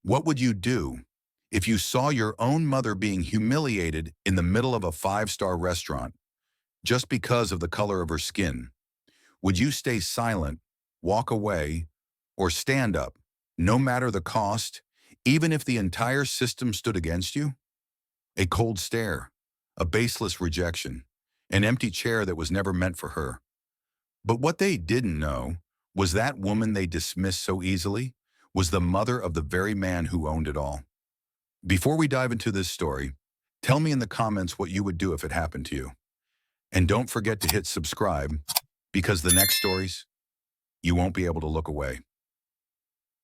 What would you do if you saw your own mother being humiliated in the middle of a five-star restaurant just because of the color of her skin? Would you stay silent, walk away, or stand up, no matter the cost, even if the entire system stood against you? A cold stare, a baseless rejection, an empty chair that was never meant for her. But what they didn't know was that woman they dismissed so easily was the mother of the very man who owned it all. Before we dive into this story, tell me in the comments what you would do if it happened to you. And don't forget to hit subscribe because the next stories, you won't be able to look away.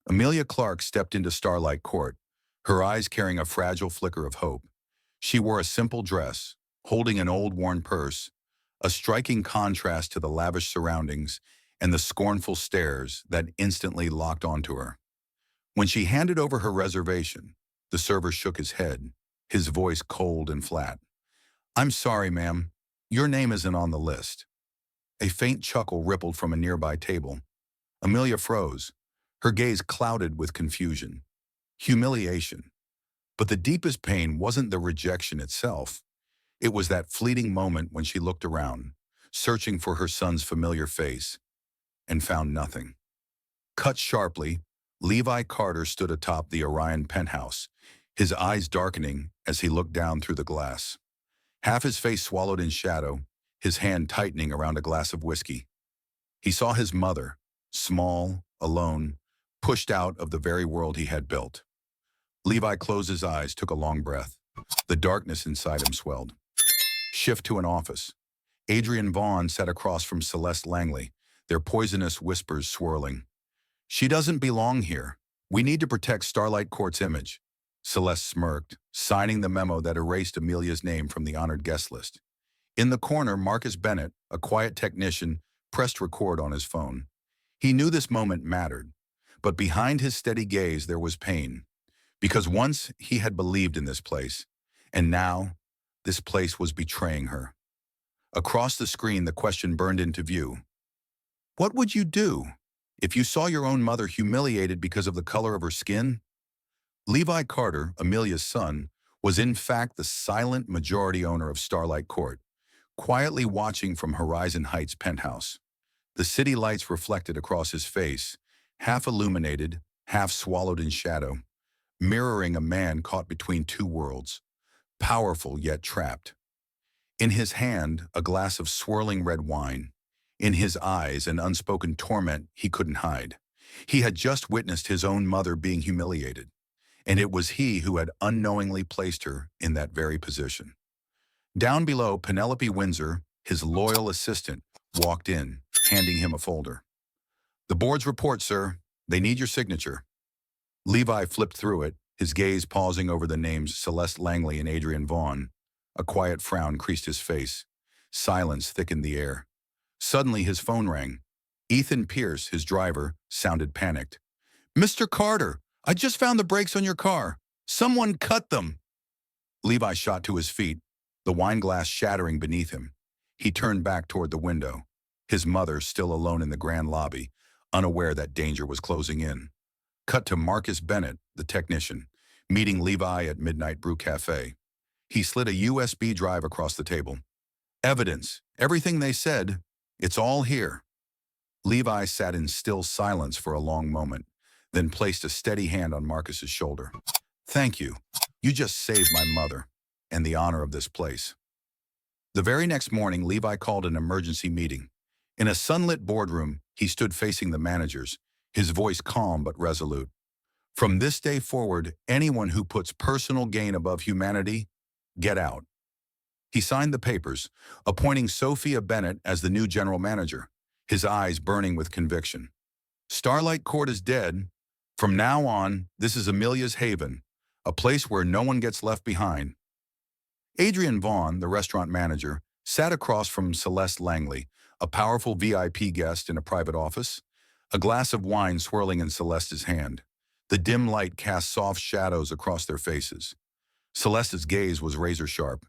Amelia Clark stepped into Starlight Court, her eyes carrying a fragile flicker of hope. She wore a simple dress, holding an old worn purse, a striking contrast to the lavish surroundings and the scornful stares that instantly locked onto her. When she handed over her reservation, the server shook his head, his voice cold and flat. "I'm sorry, ma'am. Your name isn't on the list." A faint chuckle rippled from a nearby table. Amelia froze, her gaze clouded with confusion, humiliation. But the deepest pain wasn't the rejection itself. It was that fleeting moment when she looked around, searching for her son's familiar face, and found nothing. Cut sharply, Levi Carter stood atop the Orion penthouse, his eyes darkening as he looked down through the glass. Half his face swallowed in shadow, his hand tightening around a glass of whiskey. He saw his mother, small, alone, pushed out of the very world he had built. Levi closed his eyes, took a long breath. The darkness inside him swelled. Shift to an office. Adrian Vaughn sat across from Celeste Langley, their poisonous whispers swirling. "She doesn't belong here. We need to protect Starlight Court's image." Celeste smirked, signing the memo that erased Amelia's name from the honored guest list. In the corner, Marcus Bennett, a quiet technician, pressed record on his phone. He knew this moment mattered, but behind his steady gaze there was pain. Because once he had believed in this place, and now this place was betraying her. Across the screen, the question burned into view. What would you do if you saw your own mother humiliated because of the color of her skin? Levi Carter, Amelia's son, was in fact the silent majority owner of Starlight Court, quietly watching from Horizon Heights' penthouse. The city lights reflected across his face, half illuminated, half swallowed in shadow, mirroring a man caught between two worlds, powerful yet trapped. In his hand, a glass of swirling red wine. In his eyes, an unspoken torment he couldn't hide. He had just witnessed his own mother being humiliated, and it was he who had unknowingly placed her in that very position. Down below, Penelope Windsor, his loyal assistant, walked in, handing him a folder. "The board's report, sir. They need your signature." Levi flipped through it, his gaze pausing over the names Celeste Langley and Adrian Vaughn. A quiet frown creased his face. Silence thickened the air. Suddenly, his phone rang. Ethan Pierce, his driver, sounded panicked. "Mr. Carter, I just found the brakes on your car. Someone cut them." Levi shot to his feet, the wine glass shattering beneath him. He turned back toward the window, his mother still alone in the grand lobby, unaware that danger was closing in. Cut to Marcus Bennett, the technician, meeting Levi at Midnight Brew Cafe. He slid a USB drive across the table. "Evidence, everything they said, it's all here." Levi sat in still silence for a long moment, then placed a steady hand on Marcus's shoulder. "Thank you. You just saved my mother and the honor of this place." The very next morning, Levi called an emergency meeting. In a sunlit boardroom, he stood facing the managers, his voice calm but resolute. "From this day forward, anyone who puts personal gain above humanity, get out." He signed the papers, appointing Sophia Bennett as the new general manager, his eyes burning with conviction. "Starlight Court is dead. From now on, this is Amelia's haven, a place where no one gets left behind." Adrian Vaughn, the restaurant manager, sat across from Celeste Langley, a powerful VIP guest in a private office, a glass of wine swirling in Celeste's hand. The dim light cast soft shadows across their faces. Celeste's gaze was razor sharp.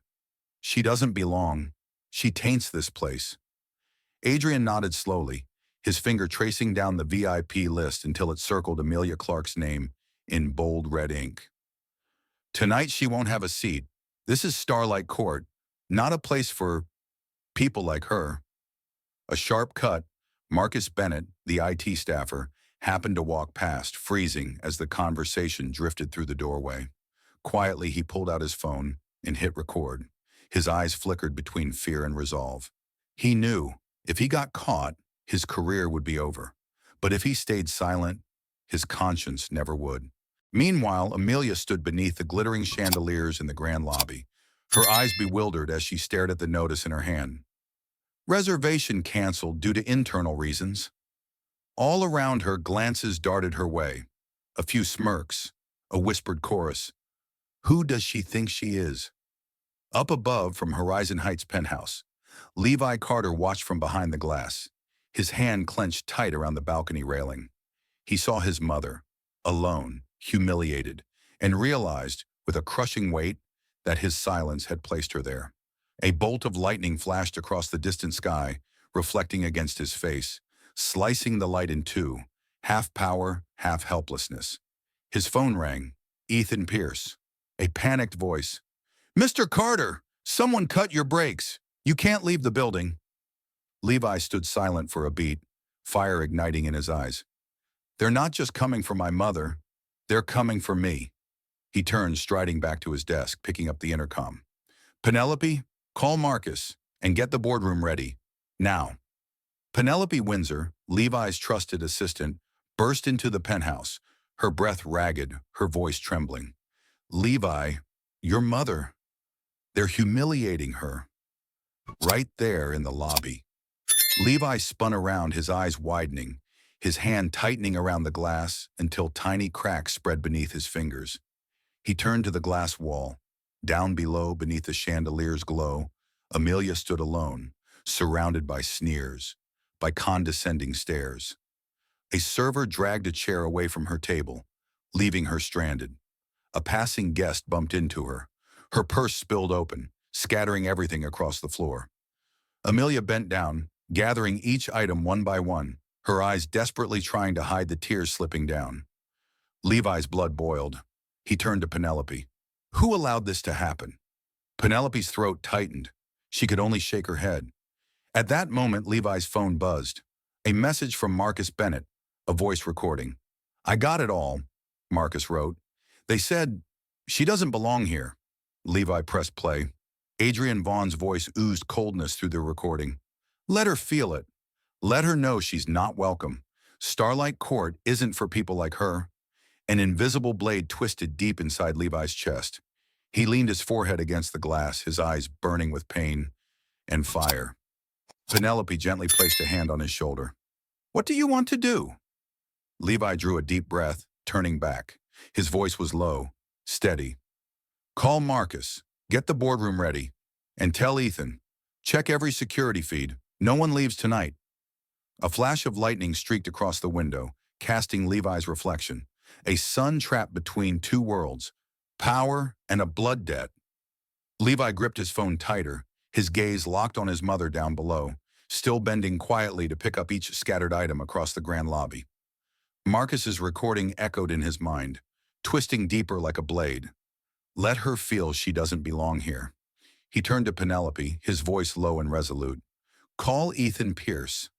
"She doesn't belong. She taints this place." Adrian nodded slowly, his finger tracing down the VIP list until it circled Amelia Clark's name in bold red ink. Tonight she won't have a seat. This is Starlight Court, not a place for people like her. A sharp cut, Marcus Bennett, the IT staffer, happened to walk past, freezing as the conversation drifted through the doorway. Quietly, he pulled out his phone and hit record. His eyes flickered between fear and resolve. He knew if he got caught, his career would be over. But if he stayed silent, his conscience never would. Meanwhile, Amelia stood beneath the glittering chandeliers in the grand lobby, her eyes bewildered as she stared at the notice in her hand. Reservation canceled due to internal reasons. All around her, glances darted her way. A few smirks, a whispered chorus. Who does she think she is? Up above from Horizon Heights penthouse, Levi Carter watched from behind the glass, his hand clenched tight around the balcony railing. He saw his mother, alone, humiliated, and realized, with a crushing weight, that his silence had placed her there. A bolt of lightning flashed across the distant sky, reflecting against his face, slicing the light in two, half power, half helplessness. His phone rang. Ethan Pierce. A panicked voice. "Mr. Carter, someone cut your brakes. You can't leave the building." Levi stood silent for a beat, fire igniting in his eyes. "They're not just coming for my mother. They're coming for me." He turned, striding back to his desk, picking up the intercom. "Penelope, call Marcus and get the boardroom ready. Now." Penelope Windsor, Levi's trusted assistant, burst into the penthouse, her breath ragged, her voice trembling. "Levi, your mother. They're humiliating her." Right there in the lobby. Levi spun around, his eyes widening, his hand tightening around the glass until tiny cracks spread beneath his fingers. He turned to the glass wall. Down below, beneath the chandelier's glow, Amelia stood alone, surrounded by sneers, by condescending stares. A server dragged a chair away from her table, leaving her stranded. A passing guest bumped into her. Her purse spilled open, scattering everything across the floor. Amelia bent down, gathering each item one by one, her eyes desperately trying to hide the tears slipping down. Levi's blood boiled. He turned to Penelope. "Who allowed this to happen?" Penelope's throat tightened. She could only shake her head. At that moment, Levi's phone buzzed. A message from Marcus Bennett, a voice recording. "I got it all," Marcus wrote. "They said, she doesn't belong here." Levi pressed play. Adrian Vaughn's voice oozed coldness through the recording. "Let her feel it. Let her know she's not welcome. Starlight Court isn't for people like her." An invisible blade twisted deep inside Levi's chest. He leaned his forehead against the glass, his eyes burning with pain and fire. Penelope gently placed a hand on his shoulder. "What do you want to do?" Levi drew a deep breath, turning back. His voice was low, steady. "Call Marcus, get the boardroom ready, and tell Ethan, check every security feed. No one leaves tonight." A flash of lightning streaked across the window, casting Levi's reflection. A sun trapped between two worlds, power and a blood debt. Levi gripped his phone tighter, his gaze locked on his mother down below, still bending quietly to pick up each scattered item across the grand lobby. Marcus's recording echoed in his mind, twisting deeper like a blade. Let her feel she doesn't belong here. He turned to Penelope, his voice low and resolute. "Call Ethan Pierce.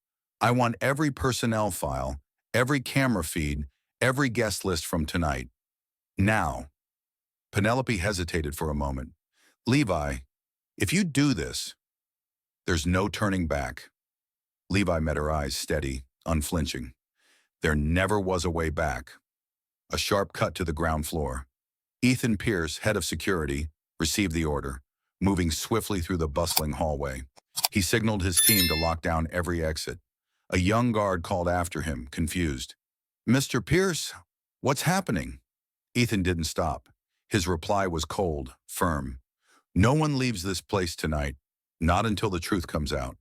I want every personnel file, every camera feed, every guest list from tonight. Now." Penelope hesitated for a moment. "Levi, if you do this, there's no turning back." Levi met her eyes, steady, unflinching. There never was a way back. A sharp cut to the ground floor. Ethan Pierce, head of security, received the order, moving swiftly through the bustling hallway. He signaled his team to lock down every exit. A young guard called after him, confused. "Mr. Pierce, what's happening?" Ethan didn't stop. His reply was cold, firm. "No one leaves this place tonight, not until the truth comes out."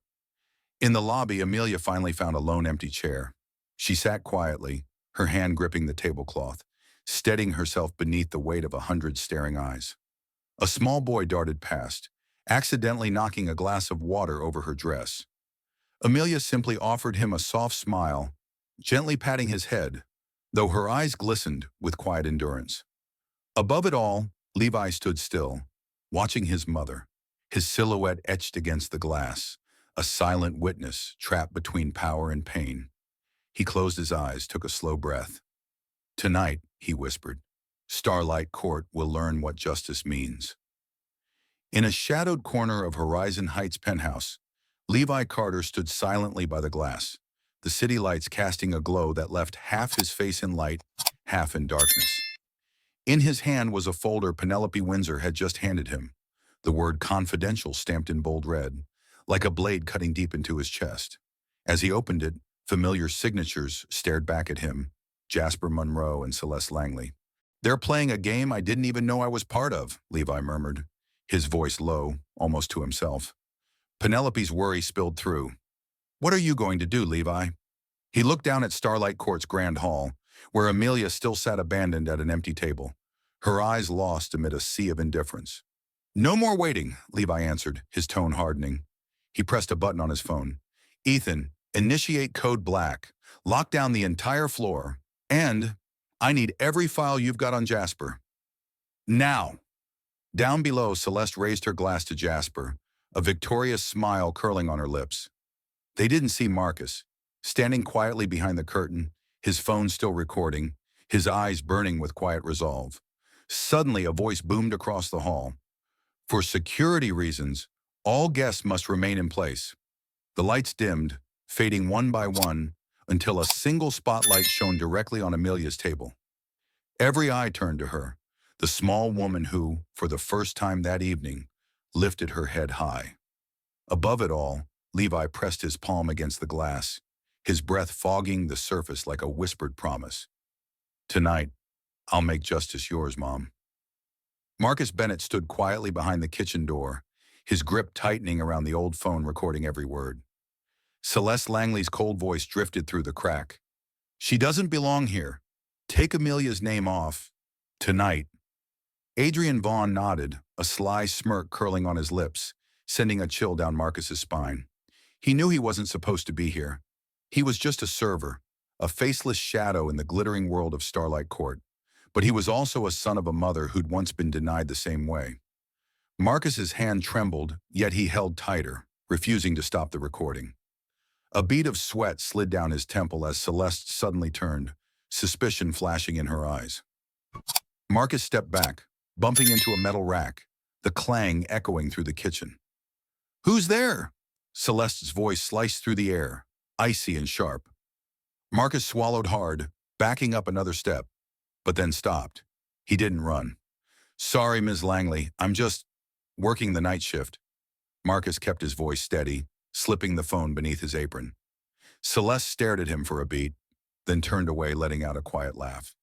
In the lobby, Amelia finally found a lone empty chair. She sat quietly, her hand gripping the tablecloth, steadying herself beneath the weight of 100 staring eyes. A small boy darted past, accidentally knocking a glass of water over her dress. Amelia simply offered him a soft smile, gently patting his head, though her eyes glistened with quiet endurance. Above it all, Levi stood still, watching his mother, his silhouette etched against the glass, a silent witness trapped between power and pain. He closed his eyes, took a slow breath. "Tonight," he whispered, "Starlight Court will learn what justice means." In a shadowed corner of Horizon Heights penthouse, Levi Carter stood silently by the glass, the city lights casting a glow that left half his face in light, half in darkness. In his hand was a folder Penelope Windsor had just handed him, the word confidential stamped in bold red, like a blade cutting deep into his chest. As he opened it, familiar signatures stared back at him, Jasper Monroe and Celeste Langley. "They're playing a game I didn't even know I was part of," Levi murmured, his voice low, almost to himself. Penelope's worry spilled through. "What are you going to do, Levi?" He looked down at Starlight Court's grand hall, where Amelia still sat abandoned at an empty table, her eyes lost amid a sea of indifference. "No more waiting," Levi answered, his tone hardening. He pressed a button on his phone. "Ethan, initiate code black. Lock down the entire floor. And I need every file you've got on Jasper. Now." Down below, Celeste raised her glass to Jasper, a victorious smile curling on her lips. They didn't see Marcus, standing quietly behind the curtain, his phone still recording, his eyes burning with quiet resolve. Suddenly, a voice boomed across the hall. "For security reasons, all guests must remain in place." The lights dimmed, fading one by one, until a single spotlight shone directly on Amelia's table. Every eye turned to her, the small woman who, for the first time that evening, lifted her head high. Above it all, Levi pressed his palm against the glass, his breath fogging the surface like a whispered promise. "Tonight, I'll make justice yours, Mom." Marcus Bennett stood quietly behind the kitchen door, his grip tightening around the old phone recording every word. Celeste Langley's cold voice drifted through the crack. "She doesn't belong here. Take Amelia's name off. Tonight." Adrian Vaughn nodded, a sly smirk curling on his lips, sending a chill down Marcus's spine. He knew he wasn't supposed to be here. He was just a server, a faceless shadow in the glittering world of Starlight Court. But he was also a son of a mother who'd once been denied the same way. Marcus's hand trembled, yet he held tighter, refusing to stop the recording. A bead of sweat slid down his temple as Celeste suddenly turned, suspicion flashing in her eyes. Marcus stepped back, bumping into a metal rack, the clang echoing through the kitchen. "Who's there?" Celeste's voice sliced through the air, icy and sharp. Marcus swallowed hard, backing up another step, but then stopped. He didn't run. "Sorry, Ms. Langley, I'm just working the night shift." Marcus kept his voice steady, slipping the phone beneath his apron. Celeste stared at him for a beat, then turned away, letting out a quiet laugh.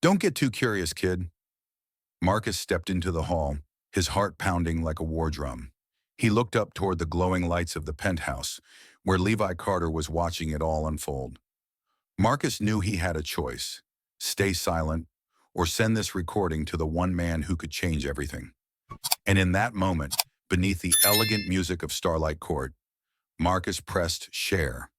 "Don't get too curious, kid." Marcus stepped into the hall, his heart pounding like a war drum. He looked up toward the glowing lights of the penthouse, where Levi Carter was watching it all unfold. Marcus knew he had a choice: stay silent, or send this recording to the one man who could change everything. And in that moment, beneath the elegant music of Starlight Court, Marcus pressed share.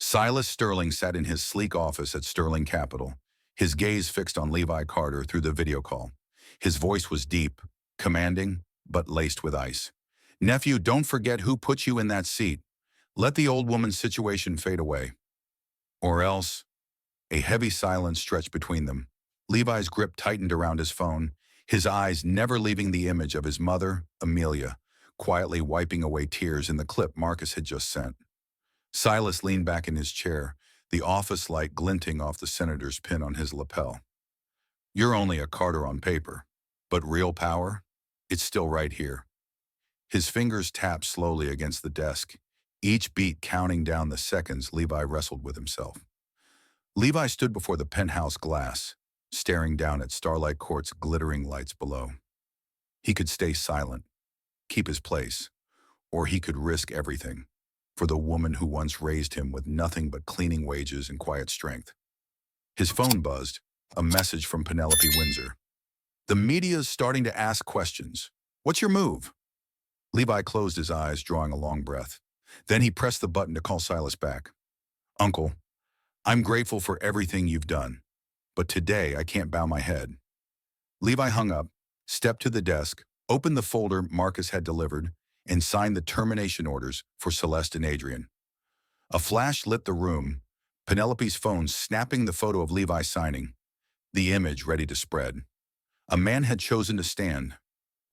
Silas Sterling sat in his sleek office at Sterling Capital, his gaze fixed on Levi Carter through the video call. His voice was deep, commanding, but laced with ice. "Nephew, don't forget who put you in that seat. Let the old woman's situation fade away. Or else." A heavy silence stretched between them. Levi's grip tightened around his phone, his eyes never leaving the image of his mother, Amelia, quietly wiping away tears in the clip Marcus had just sent. Silas leaned back in his chair, the office light glinting off the senator's pin on his lapel. "You're only a Carter on paper, but real power? It's still right here." His fingers tapped slowly against the desk, each beat counting down the seconds Levi wrestled with himself. Levi stood before the penthouse glass, staring down at Starlight Court's glittering lights below. He could stay silent, keep his place, or he could risk everything for the woman who once raised him with nothing but cleaning wages and quiet strength. His phone buzzed, a message from Penelope Windsor. "The media's starting to ask questions. What's your move?" Levi closed his eyes, drawing a long breath. Then he pressed the button to call Silas back. "Uncle, I'm grateful for everything you've done. but today I can't bow my head. Levi hung up, stepped to the desk, opened the folder Marcus had delivered, and signed the termination orders for Celeste and Adrian. A flash lit the room, Penelope's phone snapping the photo of Levi signing, the image ready to spread. A man had chosen to stand,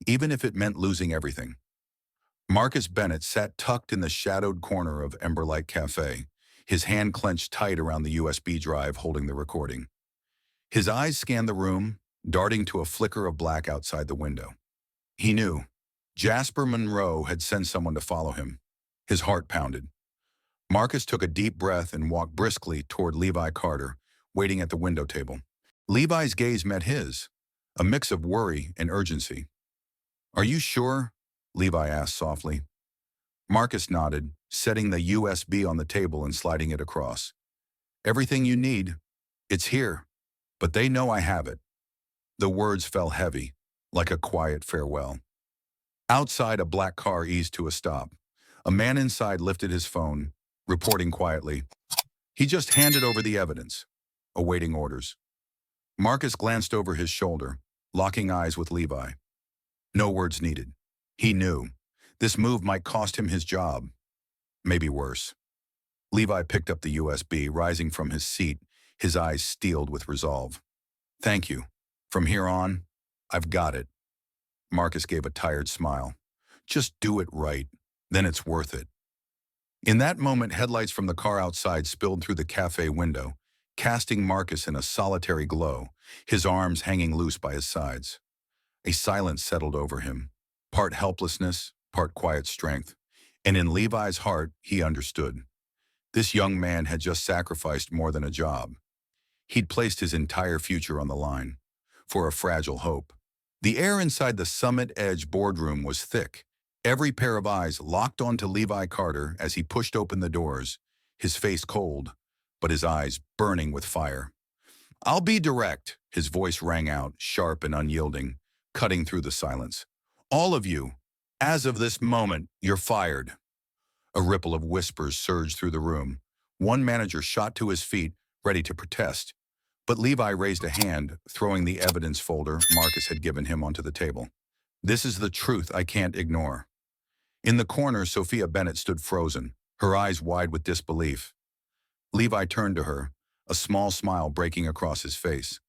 even if it meant losing everything. Marcus Bennett sat tucked in the shadowed corner of Emberlight Cafe, his hand clenched tight around the USB drive holding the recording. His eyes scanned the room, darting to a flicker of black outside the window. He knew. Jasper Monroe had sent someone to follow him. His heart pounded. Marcus took a deep breath and walked briskly toward Levi Carter, waiting at the window table. Levi's gaze met his, a mix of worry and urgency. "Are you sure?" Levi asked softly. Marcus nodded, setting the USB on the table and sliding it across. "Everything you need. It's here. But they know I have it." The words fell heavy, like a quiet farewell. Outside, a black car eased to a stop. A man inside lifted his phone, reporting quietly. He just handed over the evidence, awaiting orders. Marcus glanced over his shoulder, locking eyes with Levi. No words needed. He knew. This move might cost him his job. Maybe worse. Levi picked up the USB, rising from his seat, his eyes steeled with resolve. "Thank you. From here on, I've got it." Marcus gave a tired smile. "Just do it right, then it's worth it." In that moment, headlights from the car outside spilled through the cafe window, casting Marcus in a solitary glow, his arms hanging loose by his sides. A silence settled over him, part helplessness, part quiet strength, and in Levi's heart, he understood. This young man had just sacrificed more than a job. He'd placed his entire future on the line, for a fragile hope. The air inside the Summit Edge boardroom was thick, every pair of eyes locked onto Levi Carter as he pushed open the doors, his face cold, but his eyes burning with fire. "I'll be direct," his voice rang out, sharp and unyielding, cutting through the silence. "All of you, as of this moment, you're fired." A ripple of whispers surged through the room. One manager shot to his feet, ready to protest, but Levi raised a hand, throwing the evidence folder Marcus had given him onto the table. "This is the truth I can't ignore." In the corner, Sophia Bennett stood frozen, her eyes wide with disbelief. Levi turned to her, a small smile breaking across his face.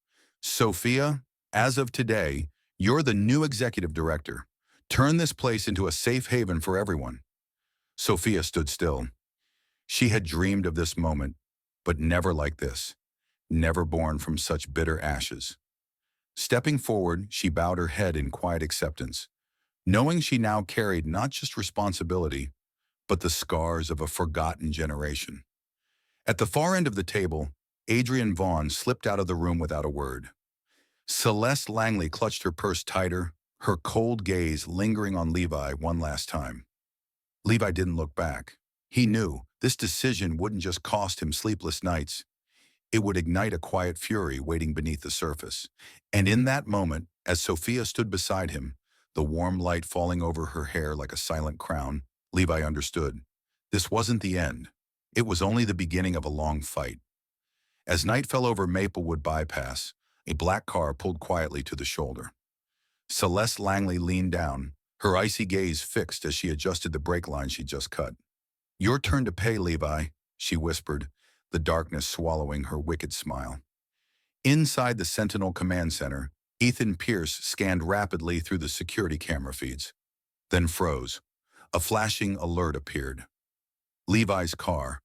"Sophia, as of today, you're the new executive director. Turn this place into a safe haven for everyone." Sophia stood still. She had dreamed of this moment, but never like this, never born from such bitter ashes. Stepping forward, she bowed her head in quiet acceptance, knowing she now carried not just responsibility, but the scars of a forgotten generation. At the far end of the table, Adrian Vaughn slipped out of the room without a word. Celeste Langley clutched her purse tighter, her cold gaze lingering on Levi one last time. Levi didn't look back. He knew this decision wouldn't just cost him sleepless nights. It would ignite a quiet fury waiting beneath the surface. And in that moment, as Sophia stood beside him, the warm light falling over her hair like a silent crown, Levi understood. This wasn't the end. It was only the beginning of a long fight. As night fell over Maplewood Bypass, a black car pulled quietly to the shoulder. Celeste Langley leaned down, her icy gaze fixed as she adjusted the brake line she'd just cut. "Your turn to pay, Levi," she whispered, the darkness swallowing her wicked smile. Inside the Sentinel Command Center, Ethan Pierce scanned rapidly through the security camera feeds, then froze. A flashing alert appeared. Levi's car.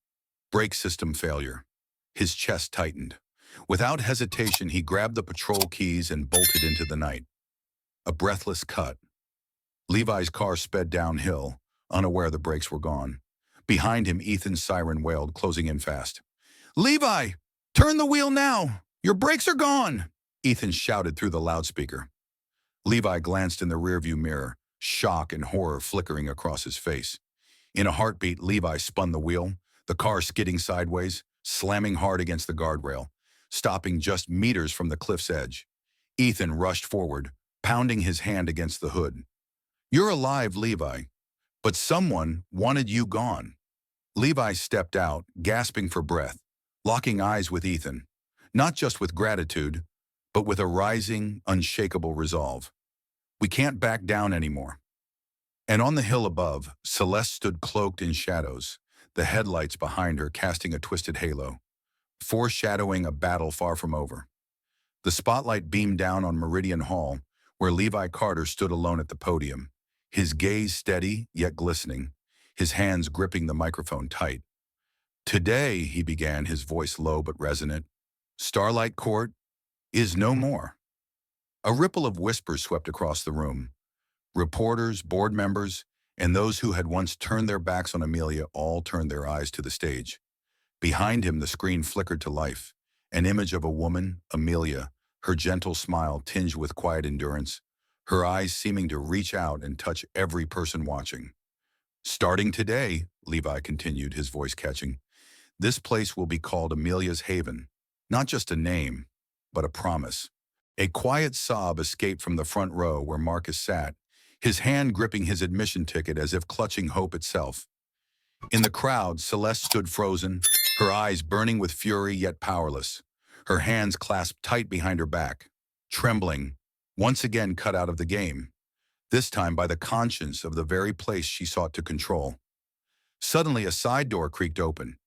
Brake system failure. His chest tightened. Without hesitation, he grabbed the patrol keys and bolted into the night. A breathless cut. Levi's car sped downhill, unaware the brakes were gone. Behind him, Ethan's siren wailed, closing in fast. "Levi! Turn the wheel now! Your brakes are gone!" Ethan shouted through the loudspeaker. Levi glanced in the rearview mirror, shock and horror flickering across his face. In a heartbeat, Levi spun the wheel, the car skidding sideways, slamming hard against the guardrail, stopping just meters from the cliff's edge. Ethan rushed forward, pounding his hand against the hood. "You're alive, Levi, but someone wanted you gone." Levi stepped out, gasping for breath, locking eyes with Ethan. not just with gratitude, but with a rising, unshakable resolve. We can't back down anymore. And on the hill above, Celeste stood cloaked in shadows, the headlights behind her casting a twisted halo, foreshadowing a battle far from over. The spotlight beamed down on Meridian Hall, where Levi Carter stood alone at the podium, his gaze steady yet glistening, his hands gripping the microphone tight. "Today," he began, his voice low but resonant, "Starlight Court is no more." A ripple of whispers swept across the room. Reporters, board members, and those who had once turned their backs on Amelia all turned their eyes to the stage. Behind him, the screen flickered to life. An image of a woman, Amelia, her gentle smile tinged with quiet endurance, her eyes seeming to reach out and touch every person watching. "Starting today," Levi continued, his voice catching, "this place will be called Amelia's Haven. Not just a name, but a promise." A quiet sob escaped from the front row where Marcus sat, his hand gripping his admission ticket as if clutching hope itself. In the crowd, Celeste stood frozen, her eyes burning with fury yet powerless, her hands clasped tight behind her back, trembling, once again cut out of the game, this time by the conscience of the very place she sought to control. Suddenly, a side door creaked open.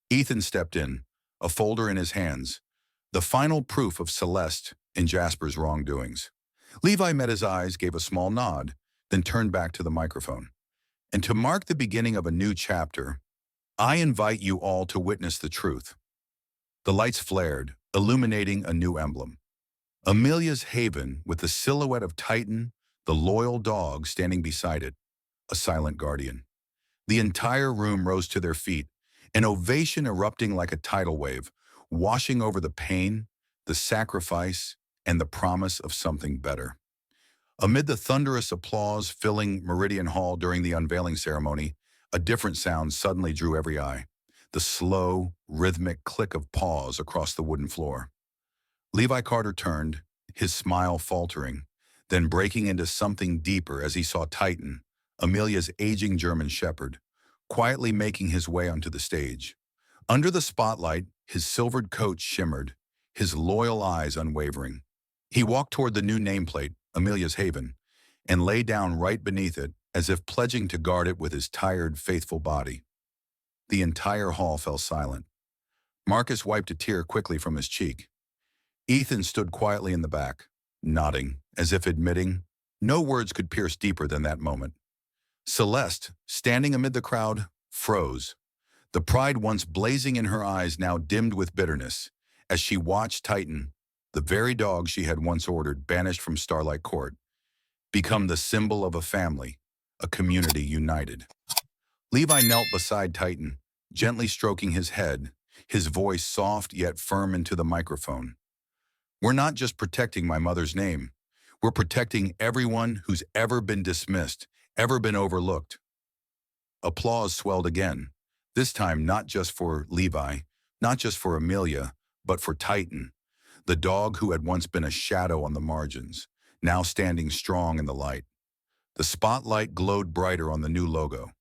Ethan stepped in, a folder in his hands, the final proof of Celeste and Jasper's wrongdoings. Levi met his eyes, gave a small nod, then turned back to the microphone. "And to mark the beginning of a new chapter, I invite you all to witness the truth." The lights flared, illuminating a new emblem. Amelia's Haven, with the silhouette of Titan, the loyal dog standing beside it, a silent guardian. The entire room rose to their feet, an ovation erupting like a tidal wave, washing over the pain, the sacrifice, and the promise of something better. Amid the thunderous applause filling Meridian Hall during the unveiling ceremony, a different sound suddenly drew every eye, the slow, rhythmic click of paws across the wooden floor. Levi Carter turned, his smile faltering, then breaking into something deeper as he saw Titan, Amelia's aging German shepherd, quietly making his way onto the stage. Under the spotlight, his silvered coat shimmered, his loyal eyes unwavering. He walked toward the new nameplate, Amelia's Haven, and lay down right beneath it as if pledging to guard it with his tired, faithful body. The entire hall fell silent. Marcus wiped a tear quickly from his cheek. Ethan stood quietly in the back, nodding, as if admitting, no words could pierce deeper than that moment. Celeste, standing amid the crowd, froze, the pride once blazing in her eyes now dimmed with bitterness, as she watched Titan, the very dog she had once ordered banished from Starlight Court, become the symbol of a family, a community united. Levi knelt beside Titan, gently stroking his head, his voice soft yet firm into the microphone. "We're not just protecting my mother's name. We're protecting everyone who's ever been dismissed, ever been overlooked." Applause swelled again, this time not just for Levi, not just for Amelia, but for Titan, the dog who had once been a shadow on the margins, now standing strong in the light. The spotlight glowed brighter on the new logo.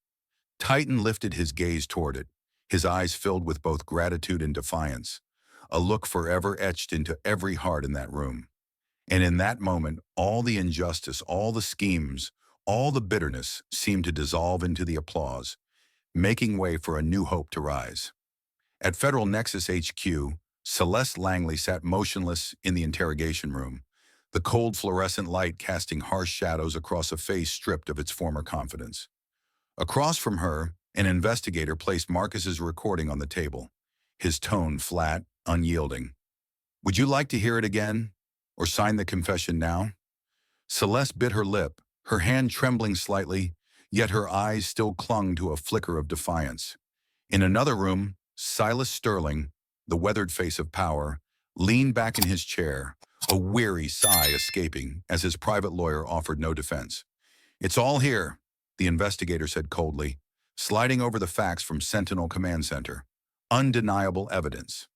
Titan lifted his gaze toward it, his eyes filled with both gratitude and defiance, a look forever etched into every heart in that room. And in that moment, all the injustice, all the schemes, all the bitterness seemed to dissolve into the applause, making way for a new hope to rise. At Federal Nexus HQ, Celeste Langley sat motionless in the interrogation room, the cold fluorescent light casting harsh shadows across a face stripped of its former confidence. Across from her, an investigator placed Marcus's recording on the table, his tone flat, unyielding. "Would you like to hear it again? Or sign the confession now?" Celeste bit her lip, her hand trembling slightly, yet her eyes still clung to a flicker of defiance. In another room, Silas Sterling, the weathered face of power, leaned back in his chair, a weary sigh escaping as his private lawyer offered no defense. "It's all here," the investigator said coldly, sliding over the facts from Sentinel Command Center. "Undeniable evidence."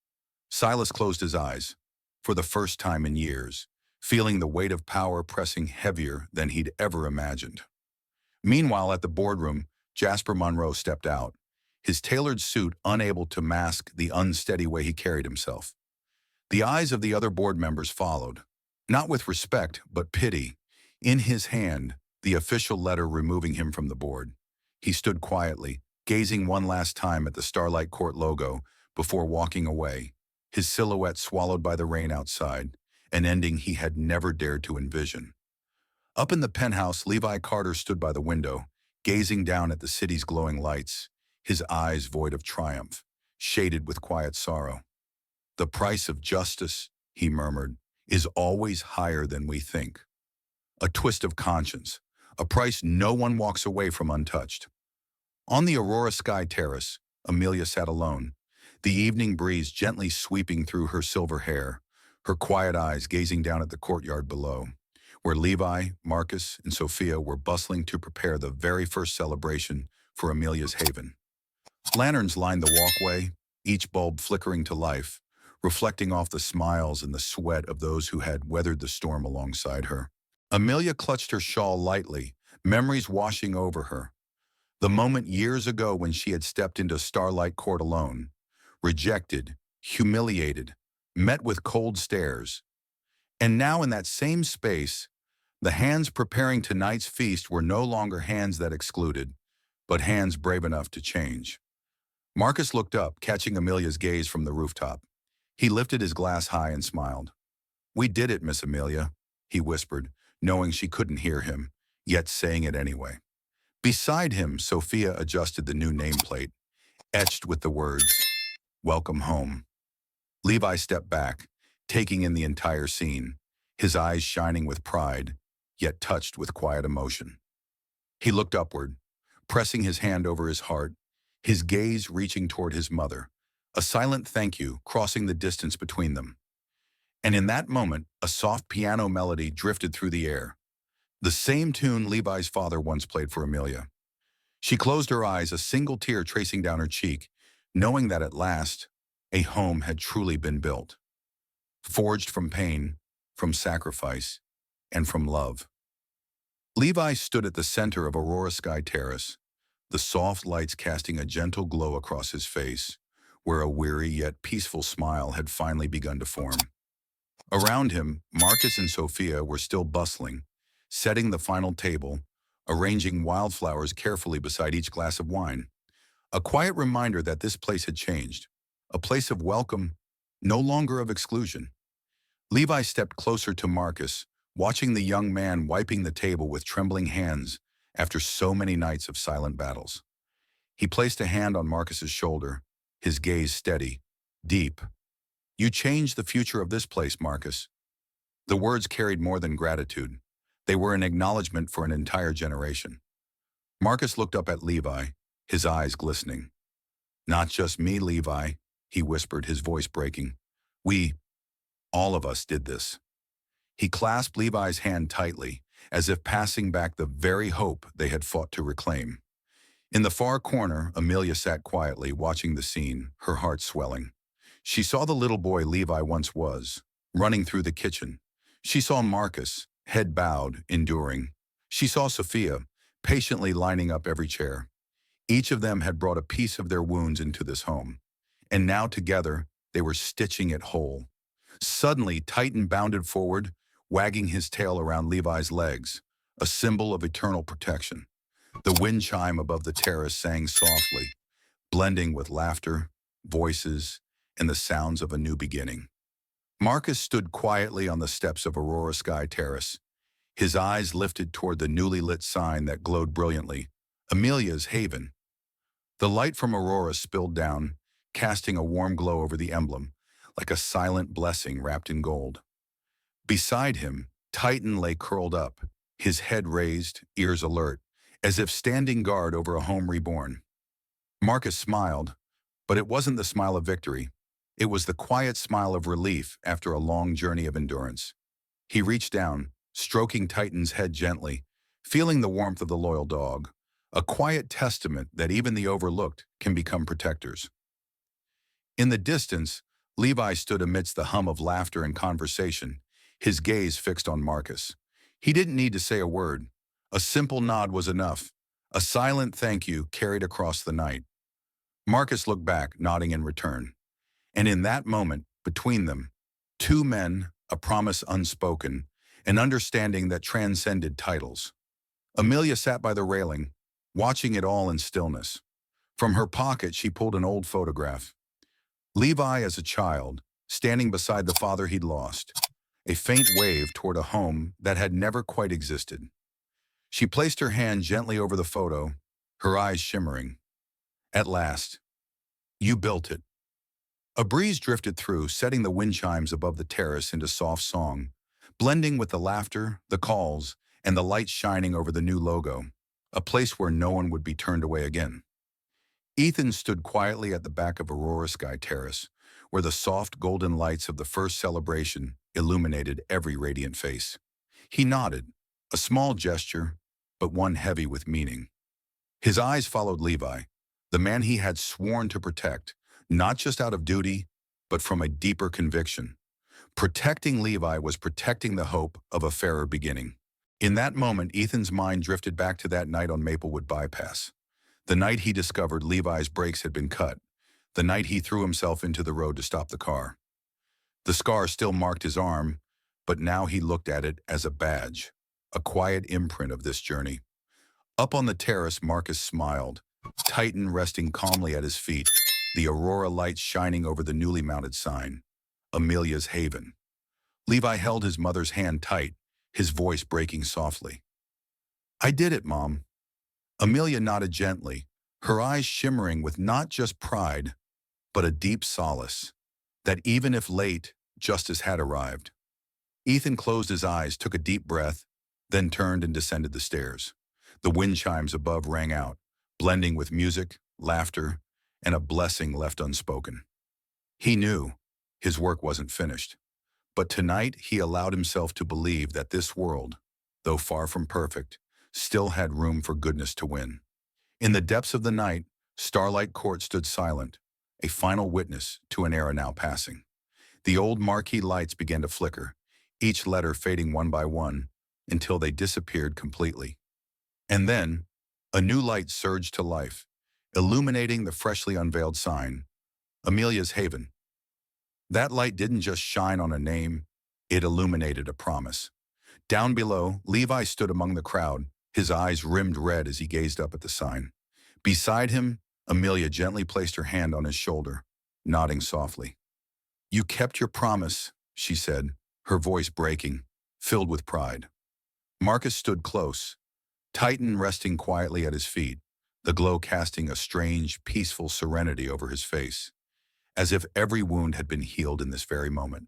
Silas closed his eyes, for the first time in years, feeling the weight of power pressing heavier than he'd ever imagined. Meanwhile, at the boardroom, Jasper Monroe stepped out, his tailored suit unable to mask the unsteady way he carried himself. The eyes of the other board members followed, not with respect, but pity. In his hand, the official letter removing him from the board. He stood quietly, gazing one last time at the Starlight Court logo before walking away, his silhouette swallowed by the rain outside, an ending he had never dared to envision. Up in the penthouse, Levi Carter stood by the window, gazing down at the city's glowing lights, his eyes void of triumph, shaded with quiet sorrow. "The price of justice," he murmured, "is always higher than we think. A twist of conscience, a price no one walks away from untouched." On the Aurora Sky Terrace, Amelia sat alone, the evening breeze gently sweeping through her silver hair, her quiet eyes gazing down at the courtyard below, where Levi, Marcus, and Sophia were bustling to prepare the very first celebration for Amelia's haven. Lanterns lined the walkway, each bulb flickering to life, reflecting off the smiles and the sweat of those who had weathered the storm alongside her. Amelia clutched her shawl lightly, memories washing over her. The moment years ago when she had stepped into Starlight Court alone, rejected, humiliated, met with cold stares. And now in that same space, the hands preparing tonight's feast were no longer hands that excluded, but hands brave enough to change. Marcus looked up, catching Amelia's gaze from the rooftop. He lifted his glass high and smiled. "We did it, Miss Amelia," he whispered, knowing she couldn't hear him, yet saying it anyway. Beside him, Sophia adjusted the new nameplate, etched with the words, "Welcome home." Levi stepped back, taking in the entire scene, his eyes shining with pride, yet touched with quiet emotion. He looked upward, pressing his hand over his heart, his gaze reaching toward his mother, a silent thank you crossing the distance between them. And in that moment, a soft piano melody drifted through the air, the same tune Levi's father once played for Amelia. She closed her eyes, a single tear tracing down her cheek, knowing that at last, a home had truly been built, forged from pain, from sacrifice, and from love. Levi stood at the center of Aurora Sky Terrace, the soft lights casting a gentle glow across his face, where a weary yet peaceful smile had finally begun to form. Around him, Marcus and Sophia were still bustling, setting the final table, arranging wildflowers carefully beside each glass of wine. A quiet reminder that this place had changed, a place of welcome, no longer of exclusion. Levi stepped closer to Marcus, watching the young man wiping the table with trembling hands after so many nights of silent battles. He placed a hand on Marcus's shoulder, his gaze steady, deep. "You changed the future of this place, Marcus." The words carried more than gratitude. They were an acknowledgement for an entire generation. Marcus looked up at Levi, his eyes glistening. "Not just me, Levi," he whispered, his voice breaking. "We, all of us did this." He clasped Levi's hand tightly, as if passing back the very hope they had fought to reclaim. In the far corner, Amelia sat quietly, watching the scene, her heart swelling. She saw the little boy Levi once was, running through the kitchen. She saw Marcus, head bowed, enduring. She saw Sophia, patiently lining up every chair. Each of them had brought a piece of their wounds into this home, and now together they were stitching it whole. Suddenly, Titan bounded forward, wagging his tail around Levi's legs, a symbol of eternal protection. The wind chime above the terrace sang softly, blending with laughter, voices, and the sounds of a new beginning. Marcus stood quietly on the steps of Aurora Sky Terrace, his eyes lifted toward the newly lit sign that glowed brilliantly, Amelia's Haven. The light from Aurora spilled down, casting a warm glow over the emblem, like a silent blessing wrapped in gold. Beside him, Titan lay curled up, his head raised, ears alert, as if standing guard over a home reborn. Marcus smiled, but it wasn't the smile of victory. It was the quiet smile of relief after a long journey of endurance. He reached down, stroking Titan's head gently, feeling the warmth of the loyal dog, a quiet testament that even the overlooked can become protectors. In the distance, Levi stood amidst the hum of laughter and conversation, his gaze fixed on Marcus. He didn't need to say a word. A simple nod was enough, a silent thank you carried across the night. Marcus looked back, nodding in return. And in that moment, between them, Two men, a promise unspoken, an understanding that transcended titles. Amelia sat by the railing, watching it all in stillness. From her pocket, she pulled an old photograph. Levi as a child, standing beside the father he'd lost. A faint wave toward a home that had never quite existed. She placed her hand gently over the photo, her eyes shimmering. At last, you built it. A breeze drifted through, setting the wind chimes above the terrace into soft song, blending with the laughter, the calls, and the light shining over the new logo, a place where no one would be turned away again. Ethan stood quietly at the back of Aurora Sky Terrace, where the soft golden lights of the first celebration illuminated every radiant face. He nodded, a small gesture, but one heavy with meaning. His eyes followed Levi, the man he had sworn to protect, not just out of duty, but from a deeper conviction. Protecting Levi was protecting the hope of a fairer beginning. In that moment, Ethan's mind drifted back to that night on Maplewood Bypass. The night he discovered Levi's brakes had been cut. The night he threw himself into the road to stop the car. The scar still marked his arm, but now he looked at it as a badge, a quiet imprint of this journey. Up on the terrace, Marcus smiled, Titan resting calmly at his feet, the aurora lights shining over the newly mounted sign, Amelia's Haven. Levi held his mother's hand tight, his voice breaking softly. I did it, Mom. Amelia nodded gently, her eyes shimmering with not just pride, but a deep solace, that even if late, justice had arrived. Ethan closed his eyes, took a deep breath, then turned and descended the stairs. The wind chimes above rang out, blending with music, laughter, and a blessing left unspoken. He knew his work wasn't finished, but tonight he allowed himself to believe that this world, though far from perfect, still had room for goodness to win. In the depths of the night, Starlight Court stood silent, a final witness to an era now passing. The old marquee lights began to flicker, each letter fading one by one, until they disappeared completely. And then, a new light surged to life, illuminating the freshly unveiled sign, Amelia's Haven. That light didn't just shine on a name, it illuminated a promise. Down below, Levi stood among the crowd, his eyes rimmed red as he gazed up at the sign. Beside him, Amelia gently placed her hand on his shoulder, nodding softly. You kept your promise, she said, her voice breaking, filled with pride. Marcus stood close, Titan resting quietly at his feet, the glow casting a strange, peaceful serenity over his face, as if every wound had been healed in this very moment.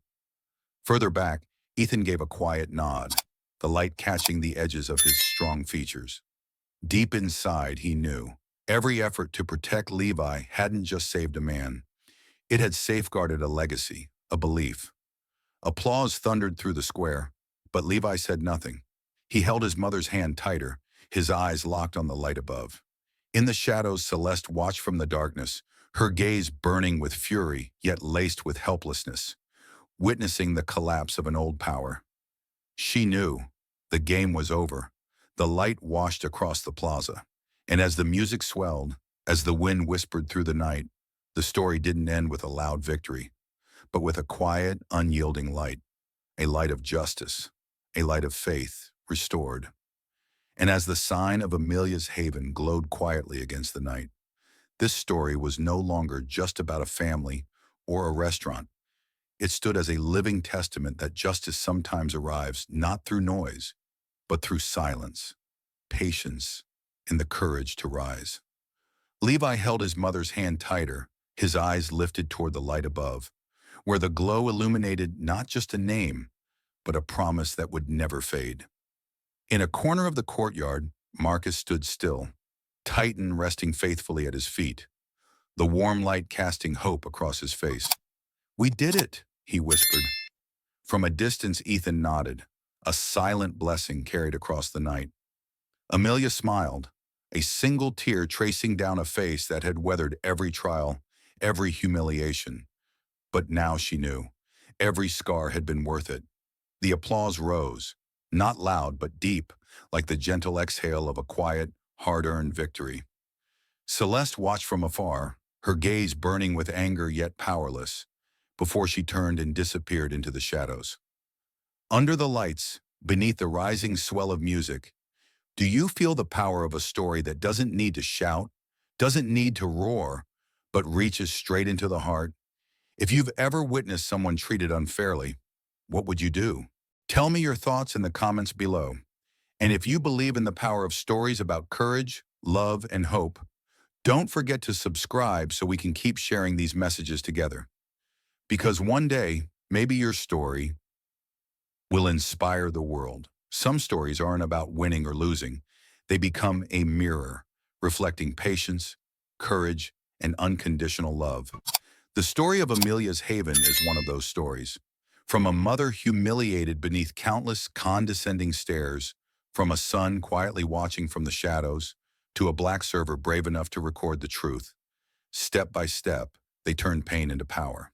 Further back, Ethan gave a quiet nod, the light catching the edges of his strong features. Deep inside, he knew every effort to protect Levi hadn't just saved a man. It had safeguarded a legacy, a belief. Applause thundered through the square, but Levi said nothing. He held his mother's hand tighter, his eyes locked on the light above. In the shadows, Celeste watched from the darkness, her gaze burning with fury, yet laced with helplessness, witnessing the collapse of an old power. She knew the game was over. The light washed across the plaza, and as the music swelled, as the wind whispered through the night, the story didn't end with a loud victory, but with a quiet, unyielding light, a light of justice, a light of faith restored. And as the sign of Amelia's Haven glowed quietly against the night, this story was no longer just about a family or a restaurant. It stood as a living testament that justice sometimes arrives not through noise, but through silence, patience, and the courage to rise. Levi held his mother's hand tighter, his eyes lifted toward the light above, where the glow illuminated not just a name, but a promise that would never fade. In a corner of the courtyard, Marcus stood still, Titan resting faithfully at his feet, the warm light casting hope across his face. We did it, he whispered. From a distance, Ethan nodded, a silent blessing carried across the night. Amelia smiled, a single tear tracing down a face that had weathered every trial, every humiliation. But now she knew, every scar had been worth it. The applause rose, not loud but deep, like the gentle exhale of a quiet, hard-earned victory. Celeste watched from afar, her gaze burning with anger yet powerless. before she turned and disappeared into the shadows. Under the lights, beneath the rising swell of music, do you feel the power of a story that doesn't need to shout, doesn't need to roar, but reaches straight into the heart? If you've ever witnessed someone treated unfairly, what would you do? Tell me your thoughts in the comments below. And if you believe in the power of stories about courage, love, and hope, don't forget to subscribe so we can keep sharing these messages together. Because one day, maybe your story will inspire the world. Some stories aren't about winning or losing. They become a mirror, reflecting patience, courage, and unconditional love. The story of Amelia's Haven is one of those stories. From a mother humiliated beneath countless condescending stares, from a son quietly watching from the shadows, to a black server brave enough to record the truth. Step by step, they turned pain into power.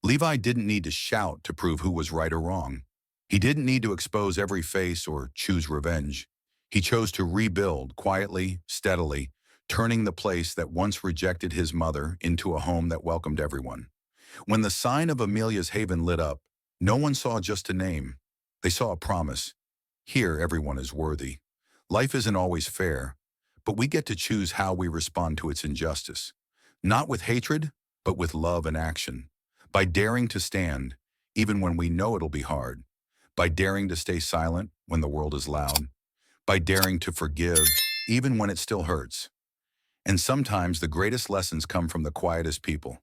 Levi didn't need to shout to prove who was right or wrong. He didn't need to expose every face or choose revenge. He chose to rebuild quietly, steadily, turning the place that once rejected his mother into a home that welcomed everyone. When the sign of Amelia's Haven lit up, no one saw just a name. They saw a promise. Here, everyone is worthy. Life isn't always fair, but we get to choose how we respond to its injustice. Not with hatred, but with love and action. By daring to stand, even when we know it'll be hard. By daring to stay silent when the world is loud. By daring to forgive, even when it still hurts. And sometimes the greatest lessons come from the quietest people.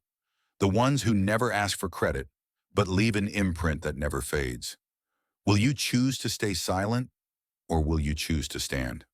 The ones who never ask for credit, but leave an imprint that never fades. Will you choose to stay silent, or will you choose to stand?